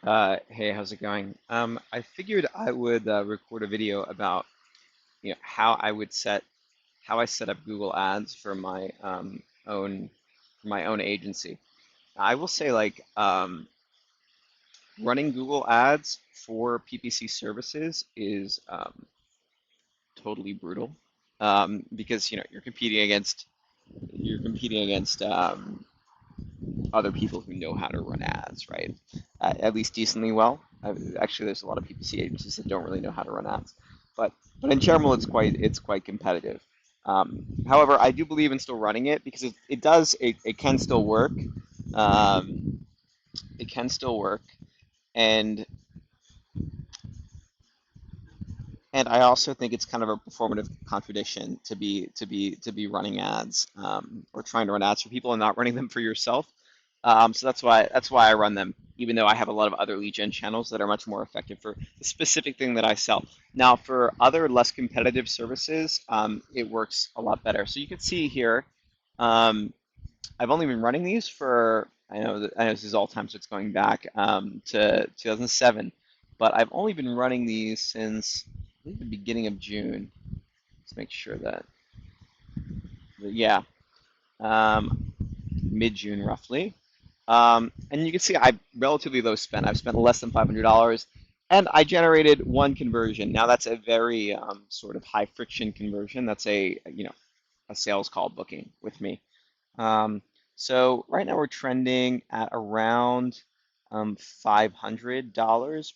Hey, how's it going? I figured I would record a video about how I set up Google Ads for my own agency. I will say running Google Ads for PPC services is totally brutal because you're competing against other people who know how to run ads, right? At least decently well. Actually, there's a lot of PPC agencies that don't really know how to run ads, but in general, it's quite competitive. However, I do believe in still running it because it can still work. Um, it can still work, and I also think it's kind of a performative contradiction to be running ads or trying to run ads for people and not running them for yourself. So that's why I run them, even though I have a lot of other lead gen channels that are much more effective for the specific thing that I sell. Now, for other less competitive services, it works a lot better. So you can see here, um, I've only been running these for I know this is all time, so it's going back to 2007, but I've only been running these since I think the beginning of June. Let's make sure yeah, um, mid-June roughly. And you can see I relatively low spend. I've spent less than $500, and I generated one conversion. Now that's a very sort of high friction conversion. That's a sales call booking with me. Um, so right now we're trending at around $500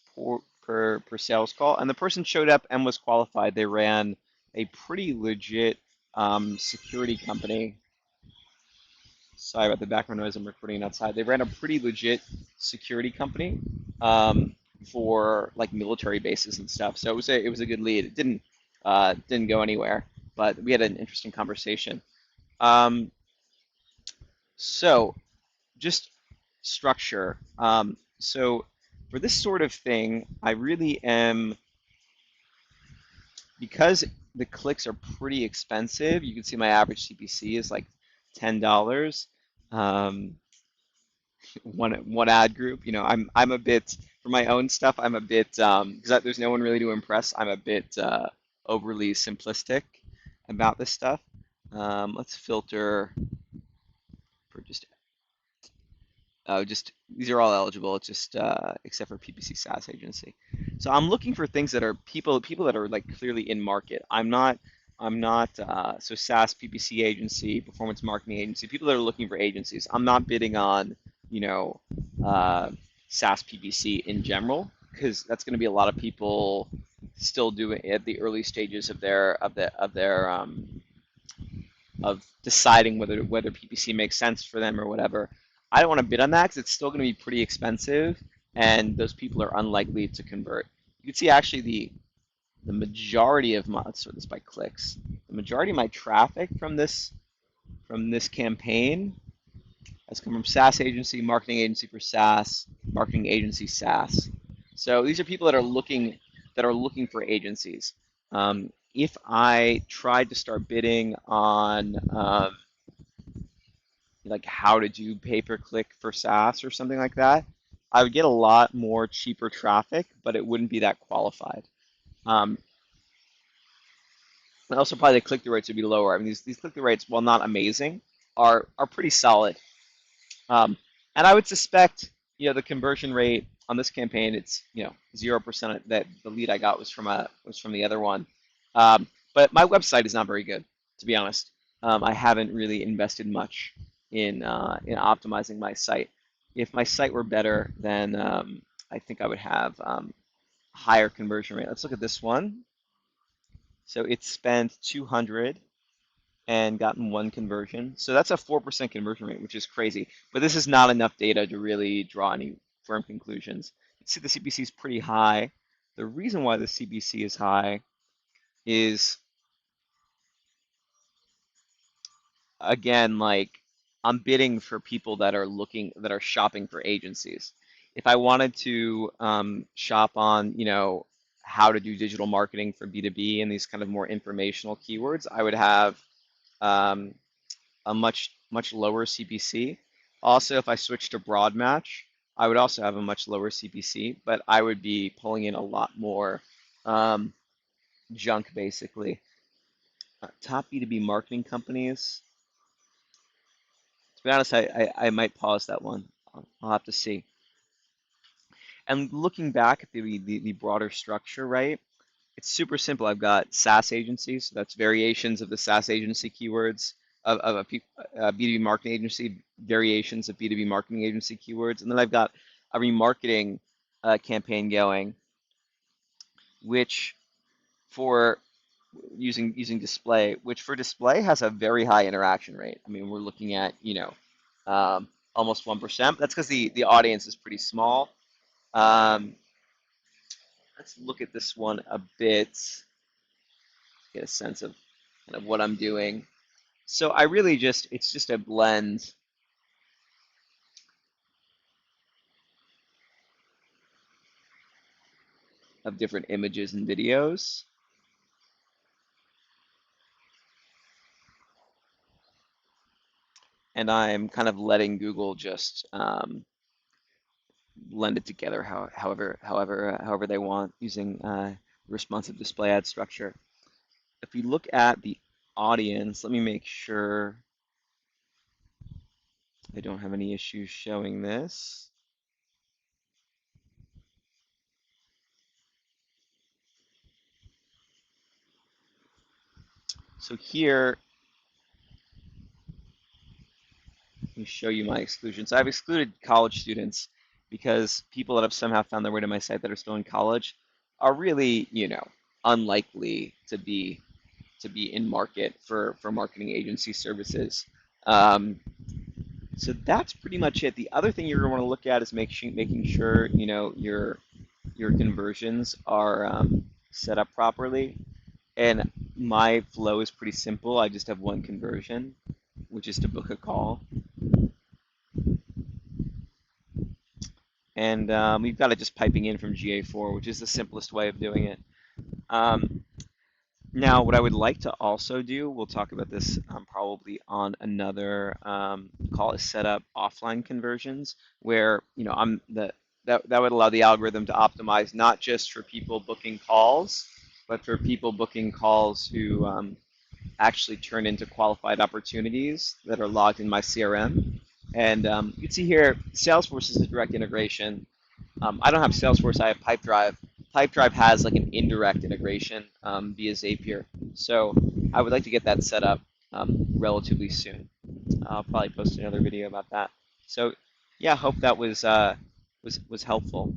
per sales call, and the person showed up and was qualified. They ran a pretty legit security company. Sorry about the background noise. I'm recording outside. They ran a pretty legit security company um, for like military bases and stuff. So it was a good lead. It didn't go anywhere, but we had an interesting conversation. Um, so just structure. So for this sort of thing, I really am, because the clicks are pretty expensive. You can see my average CPC is like $10. Um, one ad group. I'm a bit for my own stuff. I'm a bit because there's no one really to impress. I'm a bit overly simplistic about this stuff. Let's filter for just these are all eligible. It's just except for PPC SaaS agency. So I'm looking for things that are people that are like clearly in market. I'm not so SaaS PPC agency, performance marketing agency. People that are looking for agencies. I'm not bidding on you know uh, SaaS PPC in general because that's going to be a lot of people still doing at the early stages of of deciding whether PPC makes sense for them or whatever. I don't want to bid on that because it's still going to be pretty expensive, and those people are unlikely to convert. You can see actually the majority of my, let's sort this by clicks. The majority of my traffic from this campaign has come from SaaS agency, marketing agency for SaaS, marketing agency SaaS. So these are people that are looking for agencies. If I tried to start bidding on like how to do pay-per-click for SaaS or something like that, I would get a lot more cheaper traffic, but it wouldn't be that qualified. Um, and also probably the click-through rates would be lower. I mean, these click-through rates, while not amazing, are pretty solid. Um, and I would suspect, the conversion rate on this campaign, it's 0% that the lead I got was from the other one. But my website is not very good, to be honest. I haven't really invested much in optimizing my site. If my site were better, then I think I would have higher conversion rate. Let's look at this one. So it spent 200 and gotten one conversion. So that's a 4% conversion rate, which is crazy. But this is not enough data to really draw any firm conclusions. You see the CPC is pretty high. The reason why the CPC is high is, again, like I'm bidding for people that are shopping for agencies. If I wanted to shop on, how to do digital marketing for B2B and these kind of more informational keywords, I would have um, a much lower CPC. Also, if I switch to broad match, I would also have a much lower CPC, but I would be pulling in a lot more um, junk, basically. Top B2B marketing companies. To be honest, I might pause that one. I'll have to see. And looking back at the broader structure, right? It's super simple. I've got SaaS agencies, so that's variations of the SaaS agency keywords of a B2B marketing agency, variations of B2B marketing agency keywords, and then I've got a remarketing campaign going, which for using display, which for display has a very high interaction rate. I mean, we're looking at, almost 1%. That's because the audience is pretty small. Um, let's look at this one a bit, get a sense of kind of what I'm doing. So I really it's just a blend of different images and videos. And I'm kind of letting Google just blend it together however they want using responsive display ad structure. If we look at the audience, let me make sure I don't have any issues showing this. So here, let me show you my exclusion. So I've excluded college students because people that have somehow found their way to my site that are still in college are really, unlikely to be in market for marketing agency services. Um, so that's pretty much it. The other thing you're going to want to look at is making sure your conversions are set up properly. And my flow is pretty simple. I just have one conversion, which is to book a call. And we've got it just piping in from GA4, which is the simplest way of doing it. Um, Now, what I would like to also do, we'll talk about this probably on another call, is set up offline conversions where, that would allow the algorithm to optimize not just for people booking calls, but for people booking calls who actually turn into qualified opportunities that are logged in my CRM. And you can see here, Salesforce is a direct integration. I don't have Salesforce, I have Pipedrive. Pipedrive has like an indirect integration via Zapier. So I would like to get that set up relatively soon. I'll probably post another video about that. So yeah, hope that was helpful.